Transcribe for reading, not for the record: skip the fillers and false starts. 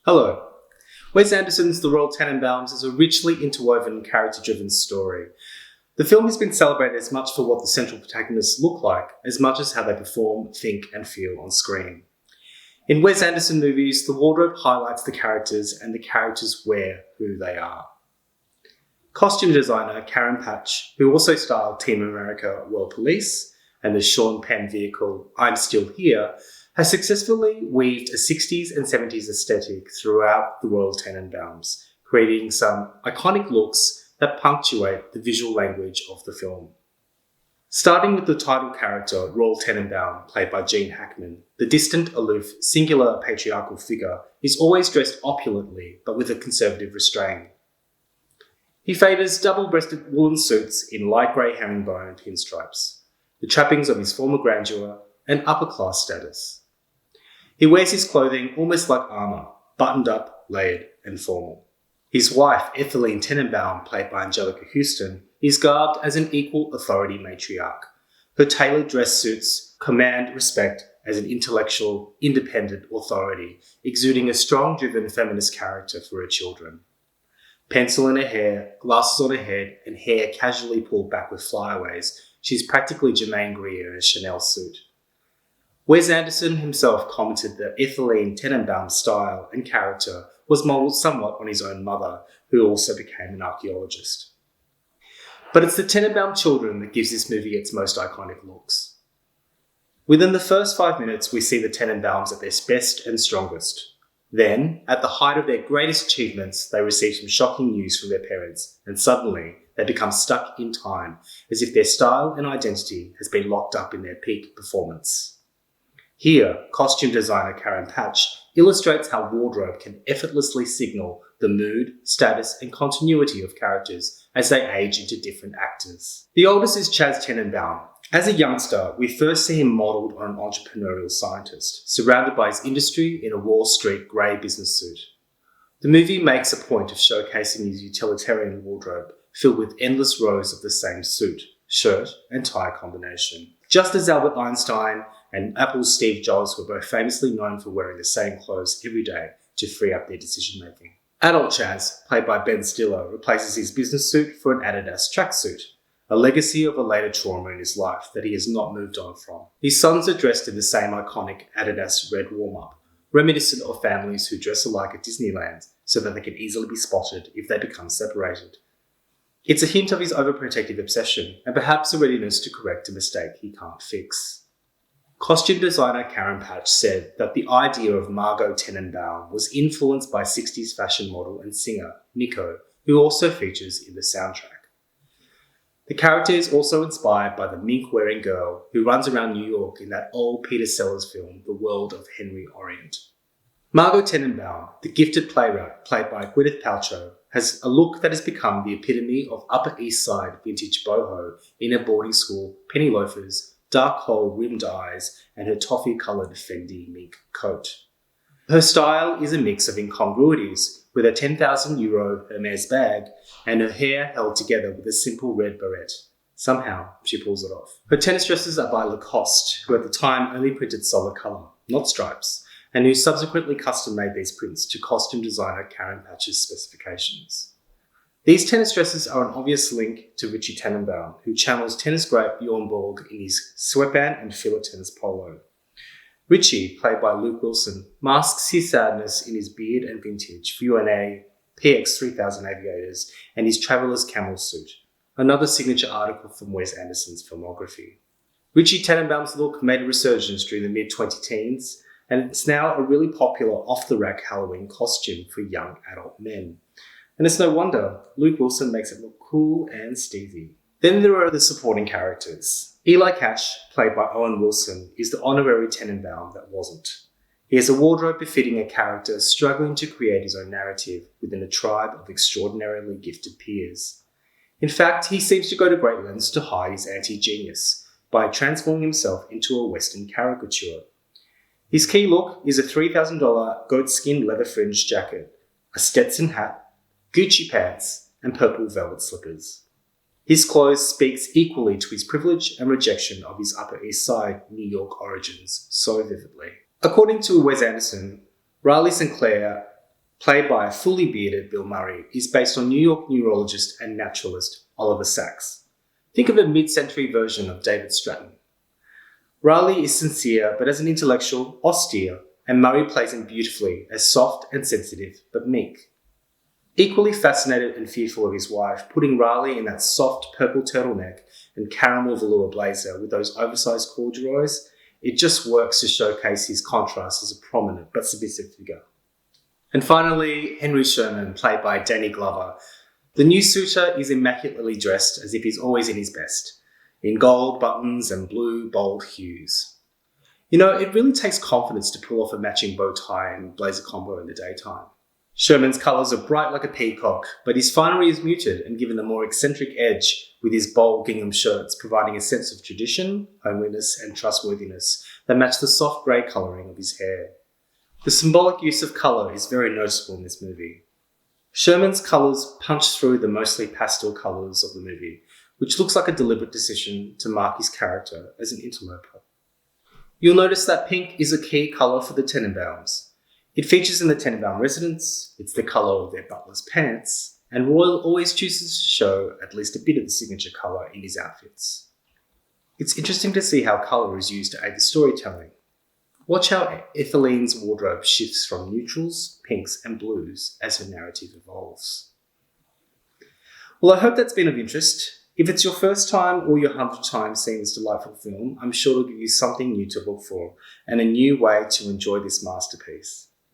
Hello. Wes Anderson's The Royal Tenenbaums is a richly interwoven, character-driven story. The film has been celebrated as much for what the central protagonists look like, as much as how they perform, think, and feel on screen. In Wes Anderson movies, the wardrobe highlights the characters and the characters wear who they are. Costume designer Karen Patch, who also styled Team America World Police and the Sean Penn vehicle I'm Still Here, has successfully weaved a 60s and 70s aesthetic throughout the Royal Tenenbaums, creating some iconic looks that punctuate the visual language of the film. Starting with the title character, Royal Tenenbaum, played by Gene Hackman, the distant, aloof, singular patriarchal figure is always dressed opulently, but with a conservative restraint. He favours double-breasted woolen suits in light grey herringbone and pinstripes, the trappings of his former grandeur and upper-class status. He wears his clothing almost like armour, buttoned up, layered, and formal. His wife, Ethelene Tenenbaum, played by Angelica Houston, is garbed as an equal authority matriarch. Her tailored dress suits command respect as an intellectual, independent authority, exuding a strong, driven feminist character for her children. Pencil in her hair, glasses on her head, and hair casually pulled back with flyaways, she's practically Germaine Greer in a Chanel suit. Wes Anderson himself commented that Ethelene Tenenbaum's style and character was modelled somewhat on his own mother, who also became an archaeologist. But it's the Tenenbaum children that gives this movie its most iconic looks. Within the first 5 minutes, we see the Tenenbaums at their best and strongest. Then, at the height of their greatest achievements, they receive some shocking news from their parents, and suddenly they become stuck in time, as if their style and identity has been locked up in their peak performance. Here, costume designer Karen Patch illustrates how wardrobe can effortlessly signal the mood, status, and continuity of characters as they age into different actors. The oldest is Chaz Tenenbaum. As a youngster, we first see him modelled on an entrepreneurial scientist, surrounded by his industry in a Wall Street grey business suit. The movie makes a point of showcasing his utilitarian wardrobe, filled with endless rows of the same suit, shirt, and tie combination. Just as Albert Einstein and Apple's Steve Jobs were both famously known for wearing the same clothes every day to free up their decision-making. Adult Chaz, played by Ben Stiller, replaces his business suit for an Adidas tracksuit, a legacy of a later trauma in his life that he has not moved on from. His sons are dressed in the same iconic Adidas red warm-up, reminiscent of families who dress alike at Disneyland so that they can easily be spotted if they become separated. It's a hint of his overprotective obsession and perhaps a readiness to correct a mistake he can't fix. Costume designer Karen Patch said that the idea of Margot Tenenbaum was influenced by 60s fashion model and singer Nico, who also features in the soundtrack. The character is also inspired by the mink-wearing girl who runs around New York in that old Peter Sellers film, The World of Henry Orient. Margot Tenenbaum, the gifted playwright played by Gwyneth Paltrow, has a look that has become the epitome of Upper East Side vintage boho in her boarding school, penny loafers, dark hole rimmed eyes, and her toffee-coloured Fendi mink coat. Her style is a mix of incongruities, with a €10,000 Hermes bag and her hair held together with a simple red beret. Somehow, she pulls it off. Her tennis dresses are by Lacoste, who at the time only printed solid colour, not stripes, and who subsequently custom-made these prints to costume designer Karen Patch's specifications. These tennis dresses are an obvious link to Richie Tenenbaum, who channels tennis great Bjorn Borg in his sweatband and filler tennis polo. Richie, played by Luke Wilson, masks his sadness in his beard and vintage V1A PX 3000 aviators and his traveller's camel suit, another signature article from Wes Anderson's filmography. Richie Tenenbaum's look made a resurgence during the mid-2010s, and it's now a really popular off-the-rack Halloween costume for young adult men. And it's no wonder Luke Wilson makes it look cool and steezy. Then there are the supporting characters. Eli Cash, played by Owen Wilson, is the honorary Tenenbaum that wasn't. He has a wardrobe befitting a character struggling to create his own narrative within a tribe of extraordinarily gifted peers. In fact, he seems to go to great lengths to hide his anti-genius by transforming himself into a Western caricature. His key look is a $3,000 goatskin leather fringed jacket, a Stetson hat, Gucci pants, and purple velvet slippers. His clothes speaks equally to his privilege and rejection of his Upper East Side New York origins so vividly. According to Wes Anderson, Riley Sinclair played by a fully bearded Bill Murray, is based on New York neurologist and naturalist Oliver Sacks. Think of a mid-century version of David Stratton. Riley is sincere, but as an intellectual, austere, and Murray plays him beautifully as soft and sensitive, but meek. Equally fascinated and fearful of his wife, putting Riley in that soft purple turtleneck and caramel velour blazer with those oversized corduroys, it just works to showcase his contrast as a prominent but submissive figure. And finally, Henry Sherman, played by Danny Glover. The new suitor is immaculately dressed as if he's always in his best, in gold buttons and blue, bold hues. You know, it really takes confidence to pull off a matching bow tie and blazer combo in the daytime. Sherman's colours are bright like a peacock, but his finery is muted and given a more eccentric edge with his bold gingham shirts, providing a sense of tradition, homeliness and trustworthiness that match the soft grey colouring of his hair. The symbolic use of colour is very noticeable in this movie. Sherman's colours punch through the mostly pastel colours of the movie, which looks like a deliberate decision to mark his character as an interloper. You'll notice that pink is a key colour for the Tenenbaums. It features in the Tenenbaum residence, it's the colour of their butler's pants, and Royal always chooses to show at least a bit of the signature colour in his outfits. It's interesting to see how colour is used to aid the storytelling. Watch how Etheline's wardrobe shifts from neutrals, pinks and blues as her narrative evolves. Well, I hope that's been of interest. If it's your first time or your 100th time seeing this delightful film, I'm sure it'll give you something new to look for and a new way to enjoy this masterpiece.